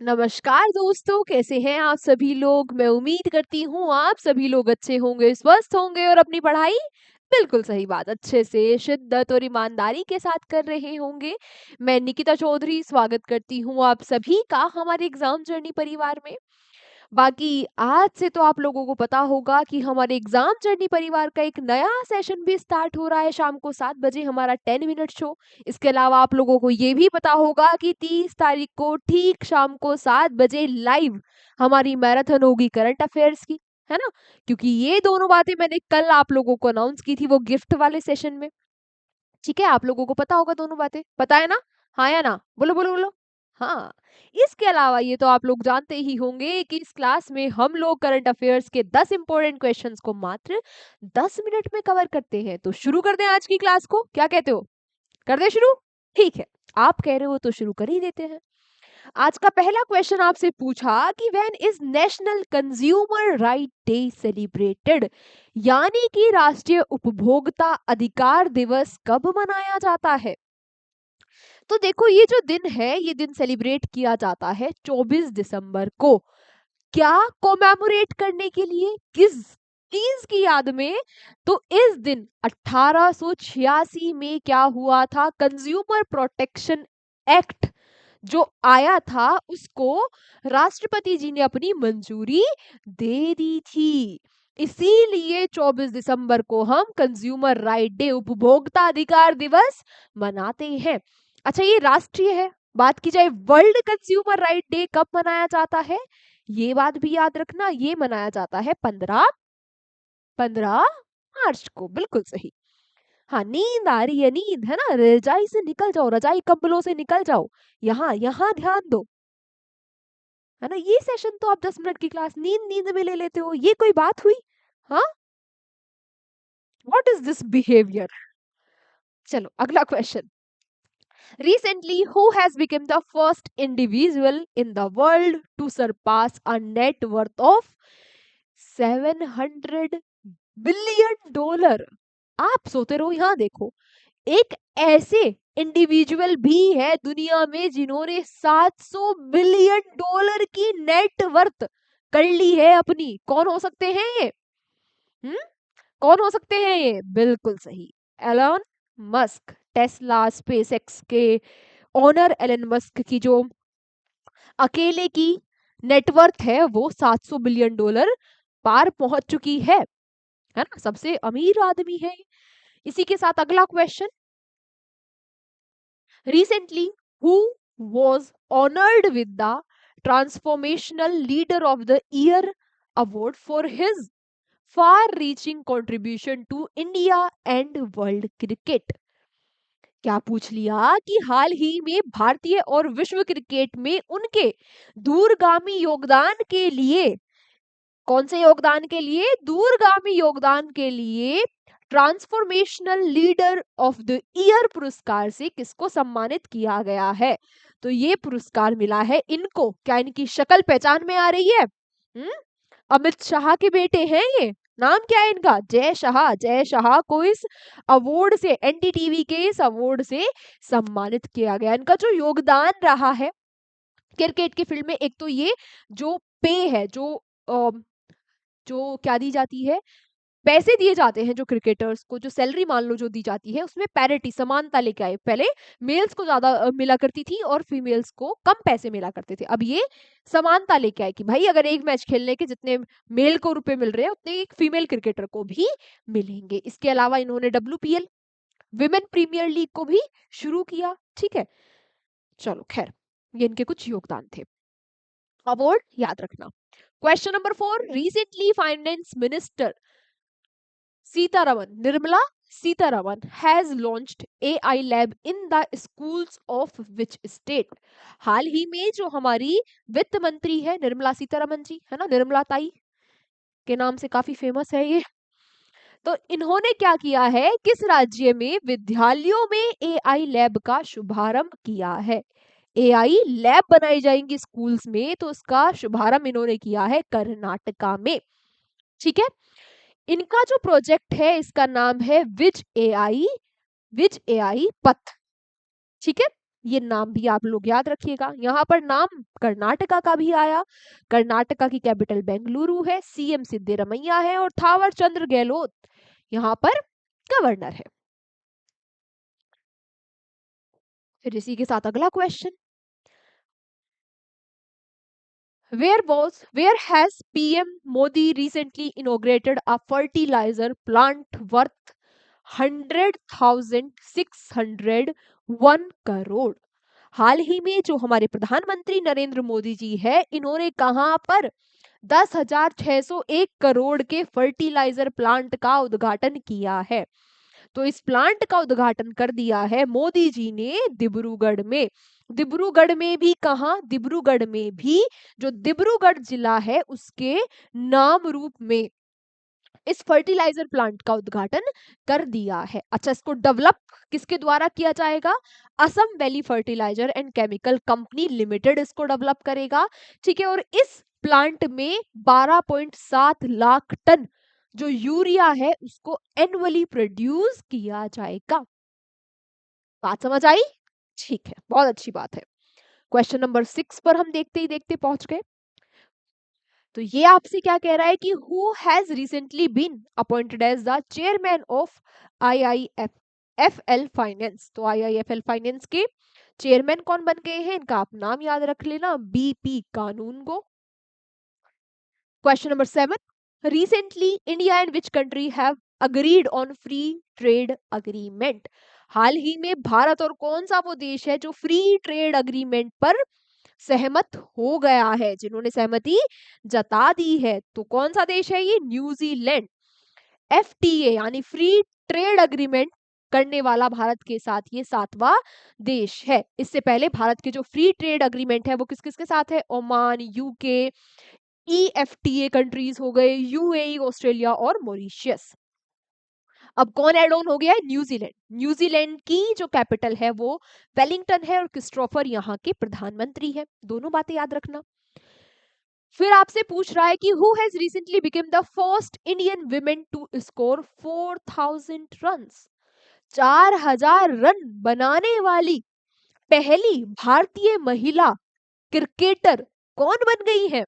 नमस्कार दोस्तों, कैसे हैं आप सभी लोग। मैं उम्मीद करती हूँ आप सभी लोग अच्छे होंगे, स्वस्थ होंगे और अपनी पढ़ाई बिल्कुल सही बात अच्छे से शिद्दत और ईमानदारी के साथ कर रहे होंगे। मैं निकिता चौधरी स्वागत करती हूँ आप सभी का हमारे एग्जाम जर्नी परिवार में। बाकी आज से तो आप लोगों को पता होगा कि हमारे एग्जाम जर्नी परिवार का एक नया सेशन भी स्टार्ट हो रहा है शाम को 7 बजे, हमारा 10 मिनट शो। इसके अलावा आप लोगों को ये भी पता होगा कि 30 तारीख को ठीक शाम को 7 बजे लाइव हमारी मैराथन होगी करंट अफेयर्स की, है ना। क्योंकि ये दोनों बातें मैंने कल आप लोगों को अनाउंस की थी वो गिफ्ट वाले सेशन में। ठीक है, आप लोगों को पता होगा दोनों बातें, पता है ना? हाँ या ना? बोलो, बोलो, बोलो। हाँ, इसके अलावा ये तो आप लोग जानते ही होंगे कि इस क्लास में हम लोग करंट अफेयर्स के 10 इंपॉर्टेंट क्वेश्चंस को मात्र 10 मिनट में कवर करते हैं। तो शुरू कर दें आज की क्लास को, क्या कहते हो? कर दें शुरू? ठीक है, आप कह रहे हो तो शुरू कर ही देते हैं। आज का पहला क्वेश्चन आपसे पूछा कि when is national consumer right day celebrated, यानी कि राष्ट्रीय उपभोक्ता अधिकार दिवस कब मनाया जाता है। तो देखो, ये जो दिन है ये दिन सेलिब्रेट किया जाता है 24 दिसंबर को। क्या कोमेमोरेट करने के लिए, किस चीज की याद में? तो इस दिन 1886 में क्या हुआ था, कंज्यूमर प्रोटेक्शन एक्ट जो आया था उसको राष्ट्रपति जी ने अपनी मंजूरी दे दी थी। इसीलिए 24 दिसंबर को हम कंज्यूमर राइट डे, उपभोक्ता अधिकार दिवस मनाते हैं। अच्छा, ये राष्ट्रीय है। बात की जाए वर्ल्ड कंज्यूमर राइट डे कब मनाया जाता है, ये बात भी याद रखना, ये मनाया जाता है 15 मार्च को। बिल्कुल सही। हाँ, नींद आ रही है, नींद है ना, रजाई से निकल जाओ, रजाई कंबलों से निकल जाओ। यहाँ यहाँ ध्यान दो, है ना। ये सेशन तो आप 10 मिनट की क्लास नींद नींद में ले लेते हो, ये कोई बात हुई? हाँ, व्हाट इज दिस बिहेवियर। चलो अगला question. Recently, who has become the first individual in the world to surpass a net worth of $700 billion? आप सोते रहो, यहाँ देखो, एक ऐसे इंडिविजुअल भी है दुनिया में जिन्होंने $700 बिलियन की नेट वर्थ कर ली है अपनी। कौन हो सकते हैं ये? हम्म कौन हो सकते हैं ये? बिल्कुल सही, एलन मस्क। टेस्ला, स्पेसएक्स के ओनर एलन मस्क की जो अकेले की नेटवर्थ है वो $700 बिलियन पार पहुंच चुकी है ना, सबसे अमीर आदमी है। इसी के साथ अगला question. Recently who was honored with the transformational leader of the year award for his far reaching contribution to India and world cricket? क्या पूछ लिया कि हाल ही में भारतीय और विश्व क्रिकेट में उनके दूरगामी योगदान के लिए, कौन से योगदान के लिए? दूरगामी योगदान के लिए transformational leader of the year पुरस्कार से किसको सम्मानित किया गया है? तो ये पुरस्कार मिला है इनको। क्या इनकी शक्ल पहचान में आ रही है? अमित शाह के बेटे हैं ये। नाम क्या है इनका? जय शाह। जय शाह को इस अवार्ड से, एनडीटीवी के इस अवार्ड से सम्मानित किया गया। इनका जो योगदान रहा है क्रिकेट की फील्ड में, एक तो ये जो पे है, जो क्या दी जाती है, पैसे दिए जाते हैं जो क्रिकेटर्स को, जो सैलरी मान लो जो दी जाती है, उसमें पैरिटी, समानता लेके आए। पहले मेल्स को ज्यादा मिला करती थी और फीमेल्स को कम पैसे मिला करते थे। अब ये समानता लेके आए कि भाई अगर एक मैच खेलने के जितने मेल को रुपए मिल रहे हैं उतने एक फीमेल क्रिकेटर को भी मिलेंगे। इसके अलावा इन्होंने WPL, विमेन प्रीमियर लीग को भी शुरू किया। ठीक है, चलो खैर, ये इनके कुछ योगदान थे। अवार्ड याद रखना। Question number 4। Recently finance minister Nirmala Sitharaman has launched AI lab in the schools of which state? हाल ही में जो हमारी वित्त मंत्री है निर्मला सीतारमन जी, है ना, निर्मला ताई के नाम से काफी फेमस है ये। तो इन्होंने क्या किया है, किस राज्य में विद्यालयों में AI लैब का शुभारंभ किया है? AI लैब बनाई जाएंगी स्कूल्स में, तो उसका शुभारंभ इन्होंने किया है कर्नाटका में। ठीक है, इनका जो प्रोजेक्ट है इसका नाम है विज एआई पथ। ठीक है, ये नाम भी आप लोग याद रखिएगा। यहाँ पर नाम कर्नाटका का भी आया। कर्नाटका की कैपिटल बेंगलुरु है, सीएम सिद्धारमैया है और थावर चंद्र गहलोत यहाँ पर गवर्नर है। फिर इसी के साथ अगला question, where has PM Modi recently inaugurated a fertilizer plant worth 100,601 crore? हाल ही में जो हमारे प्रधानमंत्री नरेंद्र मोदी जी है, इन्होंने कहां पर 10,601 करोड़ के फर्टिलाइजर प्लांट का उद्घाटन किया है? तो इस प्लांट का उद्घाटन कर दिया है मोदी जी ने डिब्रूगढ़ में। डिब्रूगढ़ में भी कहा? डिब्रूगढ़ में भी जो डिब्रूगढ़ जिला है उसके नाम रूप में इस फर्टिलाइजर प्लांट का उद्घाटन कर दिया है। अच्छा, इसको डेवलप किसके द्वारा किया जाएगा? Assam valley fertiliser and chemical company limited इसको डेवलप करेगा। ठीक है, और इस प्लांट में 12.7 लाख टन जो यूरिया है उसको एनुअली प्रोड्यूस किया जाएगा। बात समझ आई? ठीक है, बहुत अच्छी बात है। क्वेश्चन नंबर 6 पर हम देखते ही देखते पहुंच गए। तो ये आपसे क्या कह रहा है कि who has recently been appointed as the chairman of IIFL finance. तो आईआईएफएल फाइनेंस के चेयरमैन कौन बन गए हैं? इनका आप नाम याद रख लेना, BP Kanungo. Question number 7. Recently, India and which country have agreed on free trade agreement? हाल ही में भारत और कौन सा वो देश है जो फ्री ट्रेड अग्रीमेंट पर सहमत हो गया है, जिन्होंने सहमति जता दी है? तो कौन सा देश है ये? न्यूजीलैंड। एफटीए यानी फ्री ट्रेड अग्रीमेंट करने वाला भारत के साथ ये 7वां देश है। इससे पहले भारत के जो फ्री ट्रेड अग्रीमेंट है वो किस किस के साथ है? ओमान, यूके, ईएफटीए कंट्रीज हो गए, यूएई, ऑस्ट्रेलिया और मॉरिशियस। अब कौन एड ऑन हो गया है? न्यूजीलैंड। न्यूजीलैंड की जो कैपिटल है वो वेलिंगटन है और क्रिस्टोफर यहाँ के प्रधानमंत्री है। दोनों बातें याद रखना। फिर आपसे पूछ रहा है कि who has recently become the first Indian women to score 4000 runs. 4000 run बनाने वाली पहली भारतीय महिला क्रिकेटर कौन बन गई है?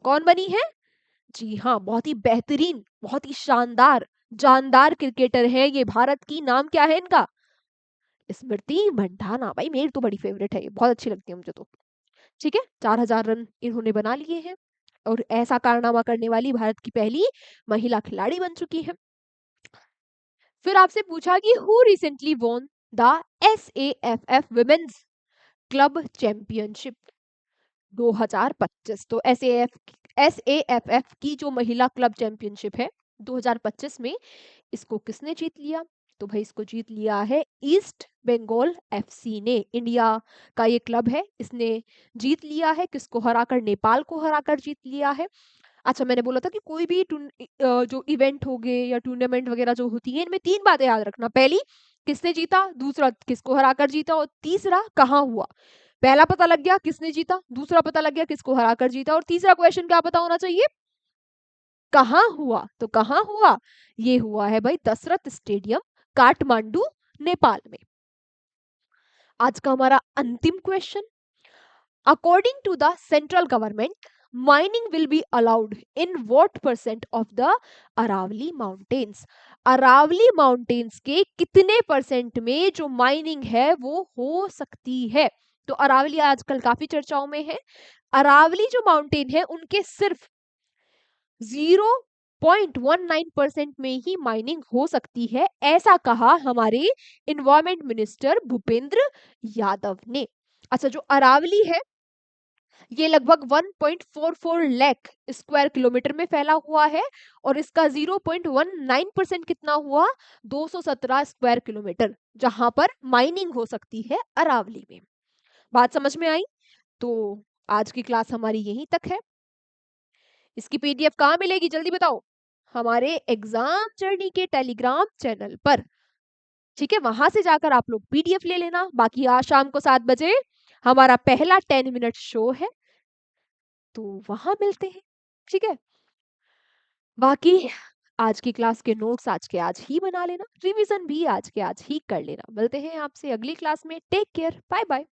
कौन बनी है? जी हाँ, बहुत ही बेहतरीन, बहुत ही शानदार, जानदार क्रिकेटर है ये भारत की। नाम क्या है इनका? स्मृति मंधाना। भाई मेरी तो बड़ी फेवरेट है, ये बहुत अच्छी लगती है मुझे तो। ठीक है, 4000 रन इन्होंने बना लिए हैं और ऐसा कारनामा करने वाली भारत की पहली महिला खिलाड़ी बन चुकी है। फिर आपसे पूछा कि who recently won the SAFF women's club championship 2025। तो एसएएफएफ की जो महिला क्लब चैंपियनशिप है 2025 में, इसको किसने जीत लिया? तो भाई इसको जीत लिया है ईस्ट बंगाल एफसी ने। इंडिया का ये क्लब है, इसने जीत लिया है। किसको हराकर? नेपाल को हराकर जीत लिया है। अच्छा, मैंने बोला था कि कोई भी जो इवेंट हो गए या टूर्नामेंट वगैरह जो होती है, इनमें 3 बातें याद रखना। पहली, किसने जीता, दूसरा किसको हराकर जीता और तीसरा कहाँ हुआ। पहला पता लग गया किसने जीता, दूसरा पता लग गया किसको हराकर जीता और तीसरा क्वेश्चन क्या पता होना चाहिए? कहाँ हुआ। तो कहाँ हुआ? ये हुआ है भाई दशरथ स्टेडियम, काठमांडू, नेपाल में। आज का हमारा अंतिम question, according to the central government mining will be allowed in what percent of the Aravalli mountains. Aravalli mountains के कितने परसेंट में जो माइनिंग है वो हो सकती है? तो अरावली आजकल काफी चर्चाओं में है। अरावली जो माउंटेन है उनके सिर्फ 0.19% में ही माइनिंग हो सकती है, ऐसा कहा हमारे इन्वायरमेंट मिनिस्टर भूपेंद्र यादव ने। अच्छा, जो अरावली है ये लगभग 1.44 लाख स्क्वायर किलोमीटर में फैला हुआ है और इसका 0.19% कितना हुआ? 217 स्क्वायर किलोमीटर, जहां पर माइनिंग हो सकती है अरावली में। बात समझ में आई? तो आज की क्लास हमारी यहीं तक है। इसकी पीडीएफ कहाँ मिलेगी जल्दी बताओ? हमारे एग्जाम जर्नी के टेलीग्राम चैनल पर। ठीक है, वहां से जाकर आप लोग पीडीएफ ले लेना। बाकी आज शाम को 7 बजे हमारा पहला 10 मिनट शो है, तो वहां मिलते हैं। ठीक है, बाकी आज की क्लास के नोट्स आज के आज ही बना लेना, रिवीजन भी आज के आज ही कर लेना। मिलते हैं आपसे अगली क्लास में। Take care, bye bye.